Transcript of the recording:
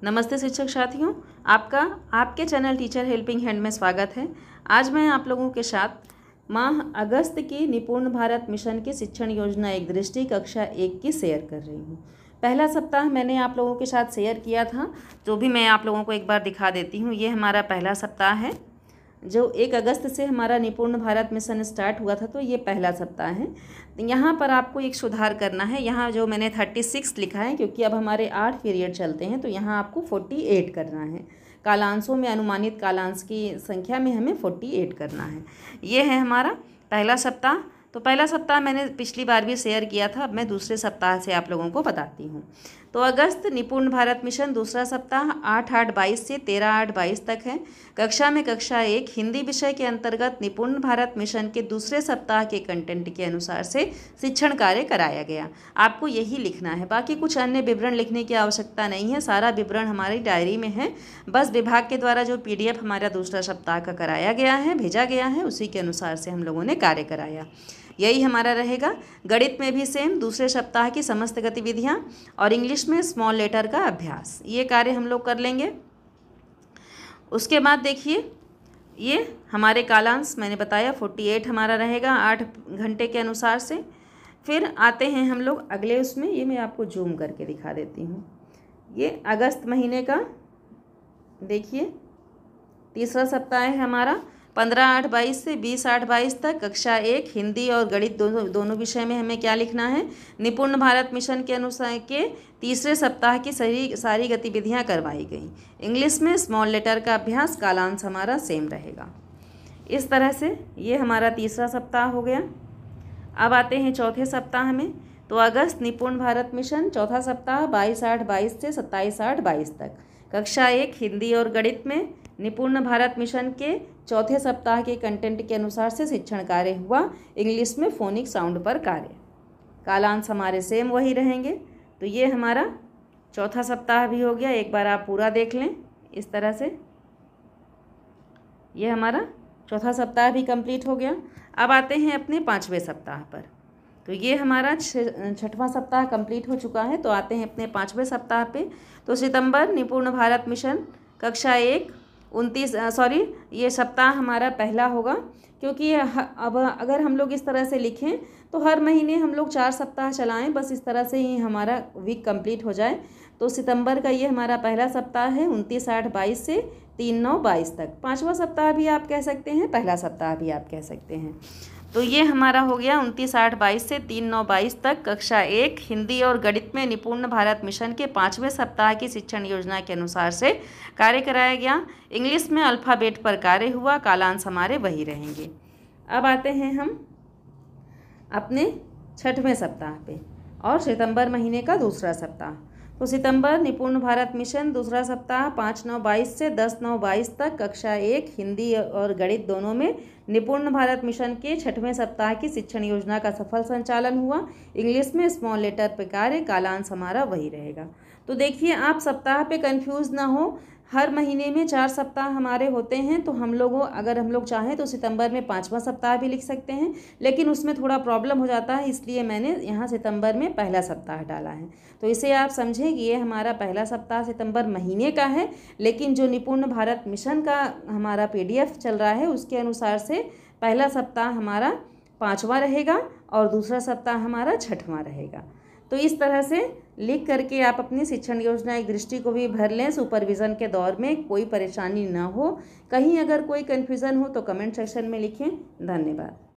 नमस्ते शिक्षक साथियों, आपका आपके चैनल टीचर हेल्पिंग हैंड में स्वागत है। आज मैं आप लोगों के साथ माह अगस्त की निपुण भारत मिशन की शिक्षण योजना एक दृष्टि कक्षा 1 की शेयर कर रही हूँ। पहला सप्ताह मैंने आप लोगों के साथ शेयर किया था, जो भी मैं आप लोगों को एक बार दिखा देती हूँ। ये हमारा पहला सप्ताह है, जो 1 अगस्त से हमारा निपुण भारत मिशन स्टार्ट हुआ था, तो ये पहला सप्ताह है। यहाँ पर आपको एक सुधार करना है। यहाँ जो मैंने 36 लिखा है, क्योंकि अब हमारे 8 पीरियड चलते हैं, तो यहाँ आपको 48 करना है। कालांशों में अनुमानित कालांश की संख्या में हमें 48 करना है। ये है हमारा पहला सप्ताह। तो पहला सप्ताह मैंने पिछली बार भी शेयर किया था, अब मैं दूसरे सप्ताह से आप लोगों को बताती हूँ। तो अगस्त निपुण भारत मिशन दूसरा सप्ताह 8/8/22 से 13/8/22 तक है। कक्षा में कक्षा 1 हिंदी विषय के अंतर्गत निपुण भारत मिशन के दूसरे सप्ताह के कंटेंट के अनुसार से शिक्षण कार्य कराया गया। आपको यही लिखना है, बाकी कुछ अन्य विवरण लिखने की आवश्यकता नहीं है। सारा विवरण हमारी डायरी में है। बस विभाग के द्वारा जो PDF हमारा दूसरा सप्ताह का कराया गया है, भेजा गया है, उसी के अनुसार से हम लोगों ने कार्य कराया। यही हमारा रहेगा। गणित में भी सेम दूसरे सप्ताह की समस्त गतिविधियाँ और इंग्लिश में स्मॉल लेटर का अभ्यास, ये कार्य हम लोग कर लेंगे। उसके बाद देखिए, ये हमारे कालांश मैंने बताया 48 हमारा रहेगा 8 घंटे के अनुसार से। फिर आते हैं हम लोग अगले उसमें, ये मैं आपको जूम करके दिखा देती हूँ। ये अगस्त महीने का देखिए तीसरा सप्ताह है हमारा 15/8/22 से 20/8/22 तक। कक्षा 1 हिंदी और गणित दोनों विषय में हमें क्या लिखना है? निपुण भारत मिशन के अनुसार के तीसरे सप्ताह की सारी गतिविधियां करवाई गई। इंग्लिश में स्मॉल लेटर का अभ्यास, कालांश हमारा सेम रहेगा। इस तरह से ये हमारा तीसरा सप्ताह हो गया। अब आते हैं चौथे सप्ताह में। तो अगस्त निपुण भारत मिशन चौथा सप्ताह 22/8/22 से 27/8/22 तक। कक्षा 1 हिंदी और गणित में निपुण भारत मिशन के चौथे सप्ताह के कंटेंट के अनुसार से शिक्षण कार्य हुआ। इंग्लिश में फोनिक साउंड पर कार्य, कालांश हमारे सेम वही रहेंगे। तो ये हमारा चौथा सप्ताह भी हो गया। एक बार आप पूरा देख लें इस तरह से। ये हमारा चौथा सप्ताह भी कंप्लीट हो गया। अब आते हैं अपने 5वें सप्ताह पर। तो ये हमारा 6वां सप्ताह कंप्लीट हो चुका है। तो आते हैं अपने 5वें सप्ताह पे। तो सितंबर निपुण भारत मिशन कक्षा 1 ये सप्ताह हमारा पहला होगा, क्योंकि अब अगर हम लोग इस तरह से लिखें तो हर महीने हम लोग 4 सप्ताह चलाएं, बस इस तरह से ही हमारा वीक कंप्लीट हो जाए। तो सितंबर का ये हमारा पहला सप्ताह है 29/8/22 से 3/9/22 तक। 5वां सप्ताह भी आप कह सकते हैं, पहला सप्ताह भी आप कह सकते हैं। तो ये हमारा हो गया 29/8/22 से 3/9/22 तक। कक्षा 1 हिंदी और गणित में निपुण भारत मिशन के 5वें सप्ताह की शिक्षण योजना के अनुसार से कार्य कराया गया। इंग्लिश में अल्फ़ाबेट पर कार्य हुआ, कालांश हमारे वही रहेंगे। अब आते हैं हम अपने 6वें सप्ताह पे और सितंबर महीने का दूसरा सप्ताह। तो सितंबर निपुण भारत मिशन दूसरा सप्ताह 5/9/22 से 10/9/22 तक। कक्षा 1 हिंदी और गणित दोनों में निपुण भारत मिशन के 6वें सप्ताह की शिक्षण योजना का सफल संचालन हुआ। इंग्लिश में स्मॉल लेटर पर कार्य, कालांश हमारा वही रहेगा। तो देखिए, आप सप्ताह पे कंफ्यूज ना हो। हर महीने में 4 सप्ताह हमारे होते हैं। तो अगर हम लोग चाहें तो सितंबर में 5वां सप्ताह भी लिख सकते हैं, लेकिन उसमें थोड़ा प्रॉब्लम हो जाता है, इसलिए मैंने यहाँ सितंबर में पहला सप्ताह डाला है। तो इसे आप समझें कि ये हमारा पहला सप्ताह सितंबर महीने का है, लेकिन जो निपुण भारत मिशन का हमारा PDF चल रहा है उसके अनुसार से पहला सप्ताह हमारा 5वां रहेगा और दूसरा सप्ताह हमारा 6वां रहेगा। तो इस तरह से लिख करके आप अपनी शिक्षण योजना एक दृष्टि को भी भर लें। सुपरविज़न के दौर में कोई परेशानी ना हो। कहीं अगर कोई कन्फ्यूज़न हो तो कमेंट सेक्शन में लिखें। धन्यवाद।